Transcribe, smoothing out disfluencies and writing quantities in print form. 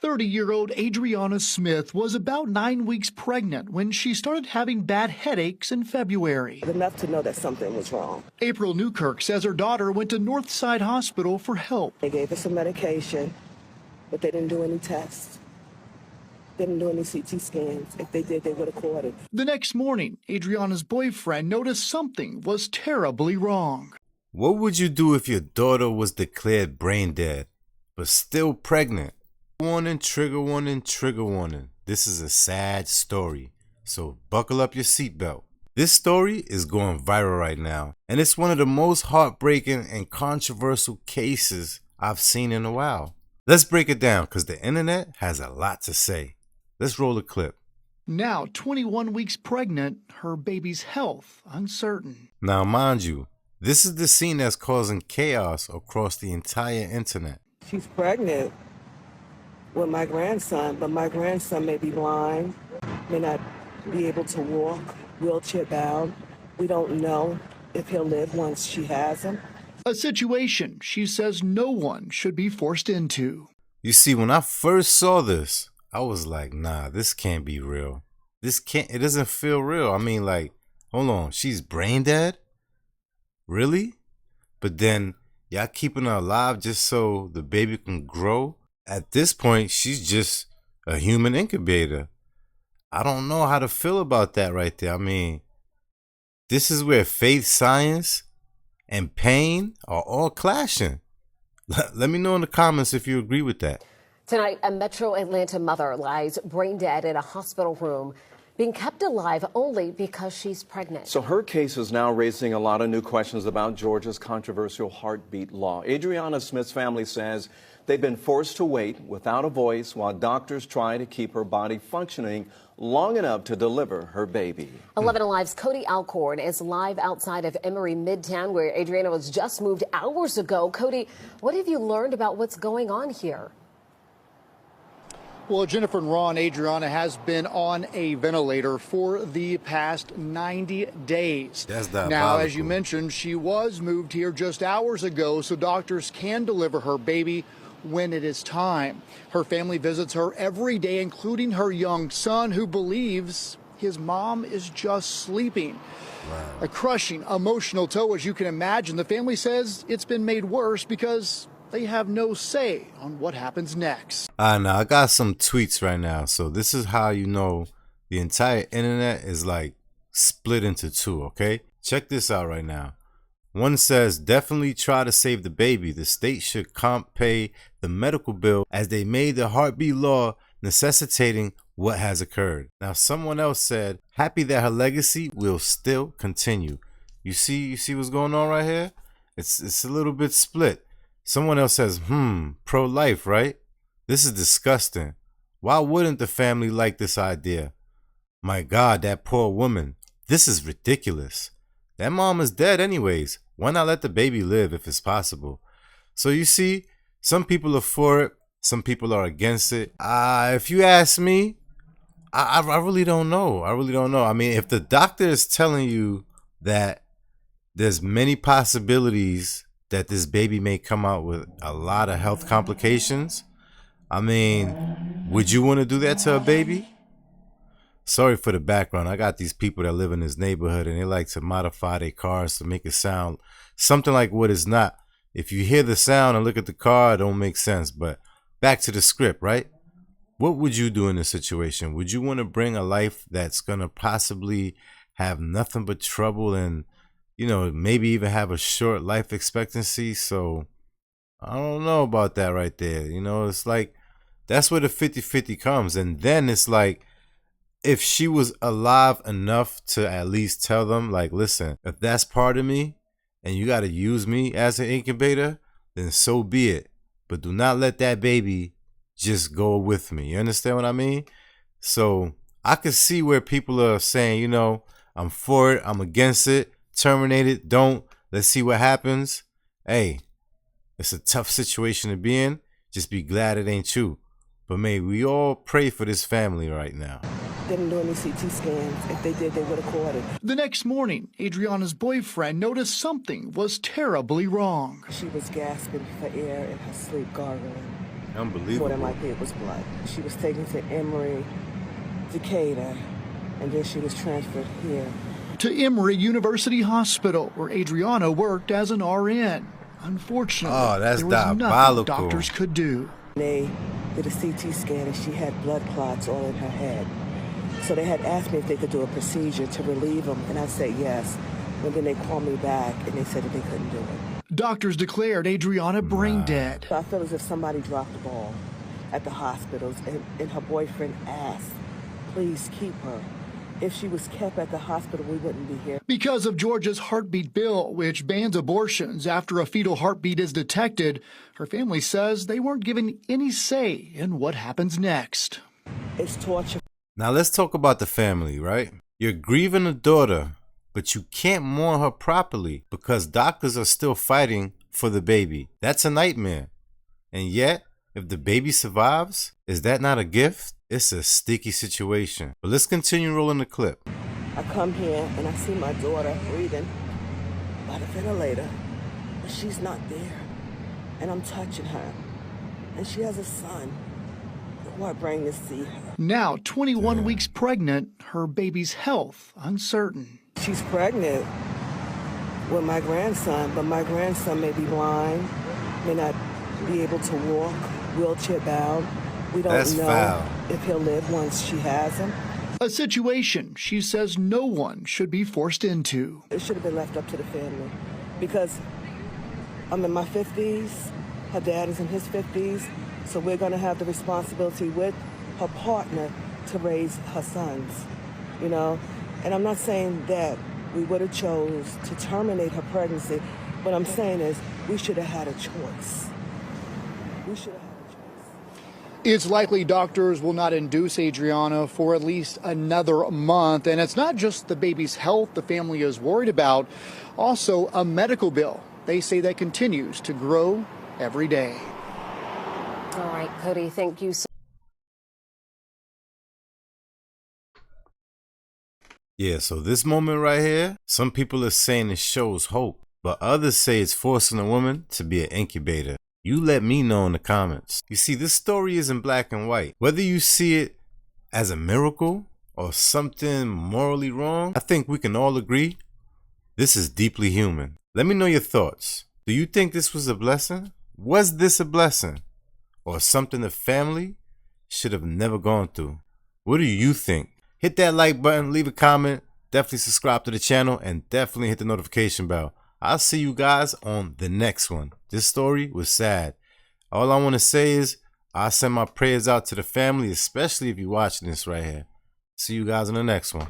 30-year-old Adriana Smith was about 9 weeks pregnant when she started having bad headaches in February. Enough to know that something was wrong. April Newkirk says her daughter went to Northside Hospital for help. They gave her some medication, but they didn't do any tests. They didn't do any CT scans. If they did, they would have caught it. The next morning, Adriana's boyfriend noticed something was terribly wrong. What would you do if your daughter was declared brain dead, but still pregnant? Warning, trigger warning, trigger warning. This is a sad story, so buckle up your seatbelt. This story is going viral right now, and it's one of the most heartbreaking and controversial cases I've seen in a while. Let's break it down, because the internet has a lot to say. Let's roll a clip. Now, 21 weeks pregnant, her baby's health uncertain. Now, mind you, this is the scene that's causing chaos across the entire internet. She's pregnant with my grandson, but my grandson may be blind, may not be able to walk, wheelchair bound. We don't know if he'll live once she has him. A situation she says no one should be forced into. You see, when I first saw this, I was like, nah, this can't be real. It doesn't feel real. I mean, like, hold on, she's brain dead? Really? But then y'all keeping her alive just so the baby can grow? At this point, she's just a human incubator. I don't know how to feel about that right there. I mean, this is where faith, science, and pain are all clashing. Let me know in the comments if you agree with that. Tonight, a Metro Atlanta mother lies brain dead in a hospital room, being kept alive only because she's pregnant. So her case is now raising a lot of new questions about Georgia's controversial heartbeat law. Adriana Smith's family says they've been forced to wait without a voice while doctors try to keep her body functioning long enough to deliver her baby. 11 Alive's Cody Alcorn is live outside of Emory Midtown, where Adriana was just moved hours ago. Cody, what have you learned about what's going on here? Well, Jennifer and Ron, Adriana has been on a ventilator for the past 90 days. That's diabolical. Now, as you mentioned, she was moved here just hours ago, so doctors can deliver her baby when it is time. Her family visits her every day, including her young son, who believes his mom is just sleeping. Wow. A crushing emotional toll, as you can imagine. The family says it's been made worse because they have no say on what happens next. Now I got some tweets right now. So this is how you know the entire internet is like split into two, okay? Check this out right now. One says, definitely try to save the baby. The state should pay the medical bill as they made the heartbeat law necessitating what has occurred. Now someone else said, happy that her legacy will still continue. You see what's going on right here? It's a little bit split. Someone else says, pro-life, right? This is disgusting. Why wouldn't the family like this idea? My God, that poor woman. This is ridiculous. That mom is dead anyways. Why not let the baby live if it's possible? So you see, some people are for it. Some people are against it. If you ask me, I really don't know. I really don't know. I mean, if the doctor is telling you that there's many possibilities that this baby may come out with a lot of health complications, I mean, would you want to do that to a baby? Sorry for the background. I got these people that live in this neighborhood and they like to modify their cars to make it sound something like what it's not. If you hear the sound and look at the car, it don't make sense. But back to the script, right? What would you do in this situation? Would you want to bring a life that's going to possibly have nothing but trouble and, you know, maybe even have a short life expectancy? So I don't know about that right there. You know, it's like, that's where the 50-50 comes. And then it's like, if she was alive enough to at least tell them, like, listen, if that's part of me and you got to use me as an incubator, then so be it. But do not let that baby just go with me. You understand what I mean? So I could see where people are saying, you know, I'm for it, I'm against it, terminate it, don't, let's see what happens. Hey, it's a tough situation to be in. Just be glad it ain't you. But may we all pray for this family right now. Didn't do any CT scans. If they did, they would have caught it. The next morning, Adriana's boyfriend noticed something was terribly wrong. She was gasping for air in her sleep, gargling. More than Unbelievable. likely it was blood. She was taken to Emory, Decatur, and then she was transferred here. To Emory University Hospital, where Adriana worked as an RN. Unfortunately, Oh, that's there was nothing diabolical. doctors could do. They did a CT scan and she had blood clots all in her head. So they had asked me if they could do a procedure to relieve them, and I said yes. And then they called me back and they said that they couldn't do it. Doctors declared Adriana brain dead. So I feel as if somebody dropped the ball at the hospitals, and her boyfriend asked, please keep her. If she was kept at the hospital, we wouldn't be here. Because of Georgia's heartbeat bill, which bans abortions after a fetal heartbeat is detected, her family says they weren't given any say in what happens next. It's torture. Now let's talk about the family, right? You're grieving a daughter, but you can't mourn her properly because doctors are still fighting for the baby. That's a nightmare. And yet, if the baby survives, is that not a gift? It's a sticky situation. But let's continue rolling the clip. I come here and I see my daughter breathing by the ventilator, but she's not there. And I'm touching her. And she has a son who I bring to see her. Now, 21 weeks pregnant, her baby's health uncertain. She's pregnant with my grandson, but my grandson may be blind, may not be able to walk, wheelchair bound. We don't That's know foul. if he'll live once she has him. A situation she says no one should be forced into. It should have been left up to the family because I'm in my 50s, her dad is in his 50s, so we're going to have the responsibility with her partner to raise her sons, you know? And I'm not saying that we would have chose to terminate her pregnancy. What I'm saying is we should have had a choice. We should have had a choice. It's likely doctors will not induce Adriana for at least another month. And it's not just the baby's health the family is worried about, also a medical bill. They say that continues to grow every day. All right, Cody, thank you so Yeah, so this moment right here, some people are saying it shows hope, but others say it's forcing a woman to be an incubator. You let me know in the comments. You see, this story isn't black and white. Whether you see it as a miracle or something morally wrong, I think we can all agree this is deeply human. Let me know your thoughts. Do you think this was a blessing? Was this a blessing? Or something the family should have never gone through? What do you think? Hit that like button, leave a comment, definitely subscribe to the channel, and definitely hit the notification bell. I'll see you guys on the next one. This story was sad. All I want to say is I send my prayers out to the family, especially if you're watching this right here. See you guys in the next one.